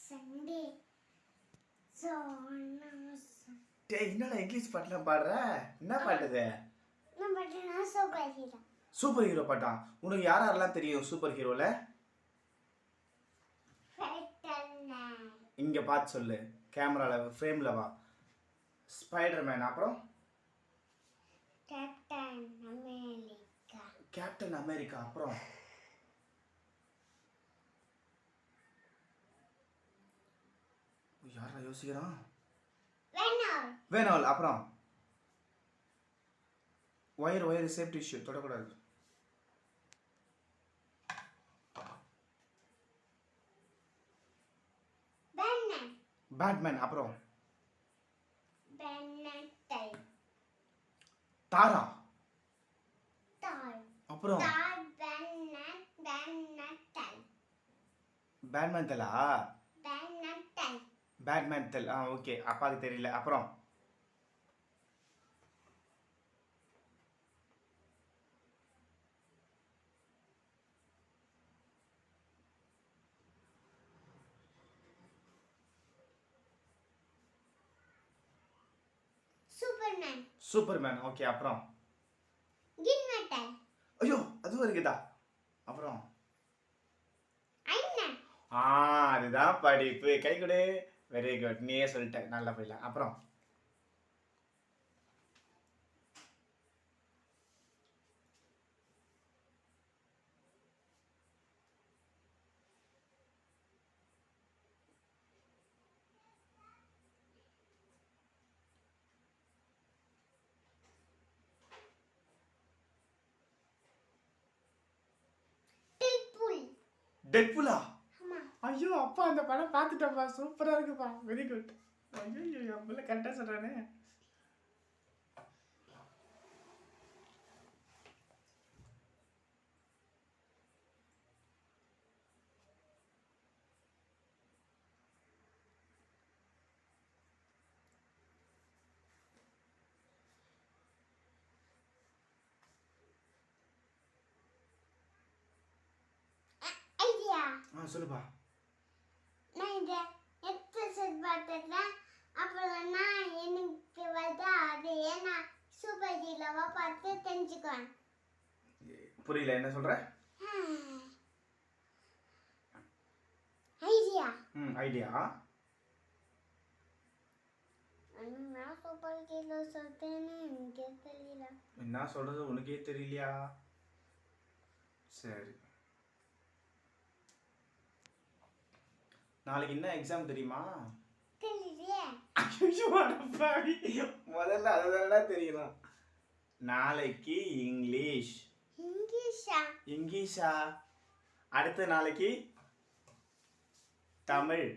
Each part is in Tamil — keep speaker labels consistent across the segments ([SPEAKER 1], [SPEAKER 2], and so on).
[SPEAKER 1] சண்டே
[SPEAKER 2] டேய் என்னடா இங்கிலீஷ் பாட்டுலாம் பாடுற? என்ன பாட்டுது?
[SPEAKER 1] நான் பாட்டுனா சூப்பர் ஹீரோ.
[SPEAKER 2] சூப்பர் ஹீரோ பாட்டா? உனக்கு யாரெல்லாம் தெரியும் சூப்பர் ஹீரோல?
[SPEAKER 1] ஃபேட்டல்மேன்.
[SPEAKER 2] இங்க பார்த்து சொல்லு. கேமரால ஃப்ரேம்ல வா. ஸ்பைடர்மேன், அப்புறம்
[SPEAKER 1] கேப்டன் அமெரிக்கா.
[SPEAKER 2] கேப்டன் அமெரிக்கா, அப்புறம் யாரா யோசிக்கிறான்? வேணால், அப்புறம் ஒயர் சேஃப்டி இஷ்யூ தொடக்கூடாது. பேட்மேன், அப்புறம் தாரா, அப்புறம் பேட்மேன்தலா? பேட்மேன்தல், ஓகே, அப்பாவுக்கு தெரியல. அப்புறம் சூப்பர்மேன், ஓகே. அப்புறம் ஐயோ அதுவும் இருக்குதா? அப்புறம் அதுதான் படிப்பு. கை கொடு. வெரி குட், நீயே சொல்லிட்ட, நல்லா போயிடலாம். அப்புறம் டெட்பூலா? ஐயோ அப்பா அந்த படம் பார்த்துட்டப்பா, சூப்பரா இருக்குப்பா, வெரி குட். ஐயோ அப்பல கரெக்டா சொல்றானே. சொல்லுப்பா.
[SPEAKER 1] நான் இந்த எக்ஸசைஸ் பார்த்துட்டேன். அப்புறம் நான் எனக்கு வந்து அது ஏன்னா சூப்பர் ஹீரோவா பார்த்து தெரிஞ்சுக்குவேன்.
[SPEAKER 2] புரியல, என்ன சொல்ற?
[SPEAKER 1] ஐடியா.
[SPEAKER 2] ஐடியா.
[SPEAKER 1] நான் சூப்பர் ஹீரோ சொல்றேன்னு எனக்கே தெரியல.
[SPEAKER 2] என்ன சொல்றது உனக்கே தெரியலையா? சரி, நாளைக்கு என்ன எக்ஸாம் தெரியுமா?
[SPEAKER 1] தெரியலையே.
[SPEAKER 2] ஐயோ அடப்பாவி, முதல்ல அதெல்லாம் தெரியணும். நாளைக்கு இங்கிலீஷா? அடுத்த நாளைக்கு தமிழ்.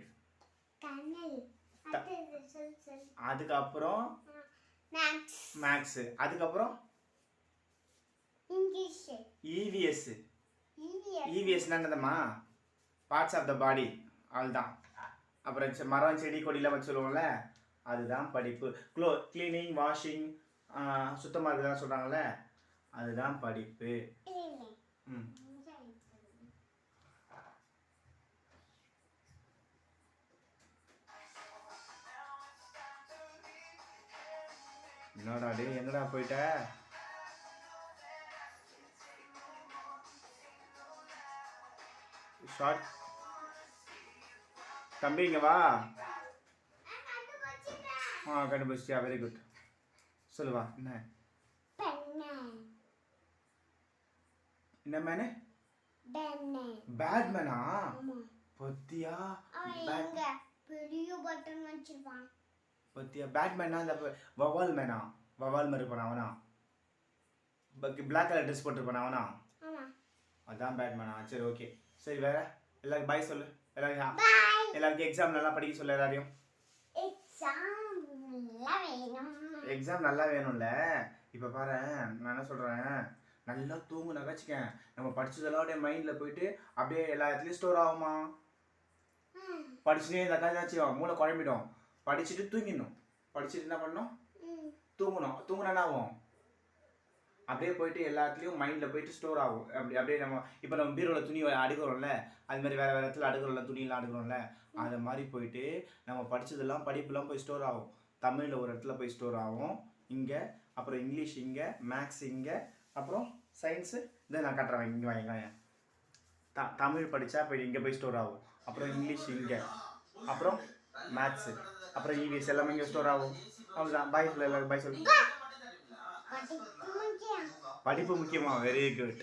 [SPEAKER 2] அதுக்கப்புறம் மேக்ஸ். அதுக்கப்புறம் இவிஎஸ். என்னதுமா? பார்ட்ஸ் ஆஃப் த பாடி, அதுதான். அப்புறம் மரம் செடி கொடிலாம் வச்சு சொல்லுவோம்ல, அதுதான் படிப்பு. கிளீனிங், வாஷிங், சுத்தமாக இருக்குதான் சொல்கிறாங்கல்ல, அதுதான் படிப்பு. என்னடா டே, எங்கடா போயிட்ட? ஷார்ட் தம்பி இங்க வா. கண்டுபிடிச்சியா? Very good. சொல்லுவா. என்ன மேனு? பேட்மேனா? பத்தியா?
[SPEAKER 1] பெரிய பட்டன் வச்சிருப்பான்.
[SPEAKER 2] பத்தியா? பேட்மேனா அந்த வவால் மேனா? வவால் மாதிரி இருப்பான் அவனா? பிளாக் கலர் ட்ரெஸ் போட்டுருப்பான் அவனா? அதான் பேட்மேனா? சரி, ஓகே. சரி, வேற எல்லாருக்கும் பாய் சொல்லு. எல்லாருக்கும் எக்ஸாம் நல்லா படிக்க சொல்லு. எல்லாரையும் எக்ஸாம் நல்லா வேணும்ல. இப்போ பாரு, நான் என்ன சொல்கிறேன், நல்லா தூங்குனா வச்சுக்கேன், நம்ம படிச்சதெல்லாம் அப்படியே மைண்டில் போயிட்டு அப்படியே எல்லா இடத்துலையும் ஸ்டோர் ஆகுமா? படிச்சுட்டே இந்த கதை மூளை குழம்பிடும். படிச்சுட்டு தூங்கிடணும். படிச்சுட்டு என்ன பண்ணணும்? தூங்கணும். தூங்குனா என்ன ஆகும்? அப்படியே போயிட்டு எல்லாத்துலேயும் மைண்டில் போயிட்டு ஸ்டோர் ஆகும். அப்படியே இப்போ நம்ம பீரோவில் துணி அடுக்கிறோம்ல, அது மாதிரி வேறு இடத்துல அடுக்கிறோம்ல, துணியெல்லாம் அடுக்கிறோம்ல, அது மாதிரி போயிட்டு நம்ம படித்ததெல்லாம் படிப்புலாம் போய் ஸ்டோர் ஆகும். தமிழில் ஒரு இடத்துல போய் ஸ்டோர் ஆகும் இங்கே, அப்புறம் இங்கிலீஷ் இங்கே, மேக்ஸ் இங்கே, அப்புறம் சயின்ஸு இதை நான் கட்டுறேன். இங்கே வாங்க. தமிழ் படித்தா போய் இங்கே போய் ஸ்டோர் ஆகும், அப்புறம் இங்கிலீஷ் இங்கே, அப்புறம் மேத்ஸு, அப்புறம் இவிஎஸ் எல்லாமே இங்கே ஸ்டோர் ஆகும். அவ்வளோதான். பாய் சொல்லு, எல்லாரும் பாய் சொல்லு. படிப்பு முக்கியமா? Very good.